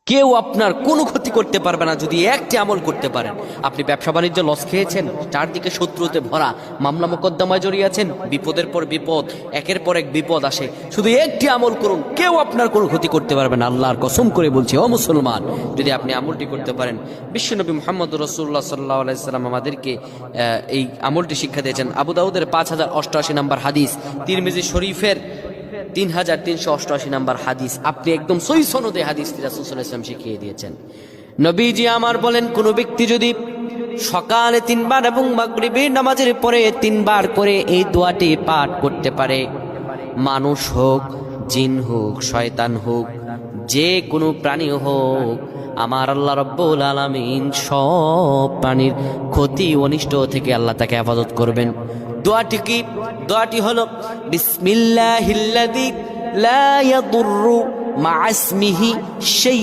কেউ আপনার কোনো ক্ষতি করতে পারবে না যদি একটি আমল করতে পারেন। আপনি ব্যবসা বাণিজ্য লস খেয়েছেন, চারদিকে শত্রুতে ভরা, মামলা মোকদ্দমায় জড়িয়ে আছেন, বিপদের পর বিপদ, একের পর এক বিপদ আসে, শুধু একটি আমল করুন, কেউ আপনার কোনো ক্ষতি করতে পারবে না। আল্লাহর কসম করে বলছি ও মুসলমান, যদি আপনি আমলটি করতে পারেন, বিশ্বনবী মুহাম্মদ রাসূলুল্লাহ সাল্লাল্লাহু আলাইহি সাল্লাম আমাদেরকে এই আমলটি শিক্ষা দিয়েছেন। আবু দাউদের 5088 নম্বর হাদিস, তিরমিজি শরীফের 3388 নম্বর হাদিস, আপনি একদম সহিহ সনদে হাদিসটি রাসূল সাল্লাল্লাহু আলাইহি ওয়াসাল্লাম শিখিয়ে দিয়েছেন। নবীজি আমার বলেন, কোন ব্যক্তি যদি সকালে 3 বার এবং মাগরিবের নামাজের পরে 3 বার করে এই দোয়াটি পাঠ করতে পারে, মানুষ হোক, জিন হোক, শয়তান হোক, যে কোনো প্রাণী হোক, আমার আল্লাহ রাব্বুল আলামিন সব প্রাণীর ক্ষতি অনিষ্ট থেকে আল্লাহ তাকে হেফাজত করবেন। দোয়াটি কি? দোয়াটি হলো বিসমিল্লাহিল্লাযী লা ইয়াদুররু মা ইসমিহি শাই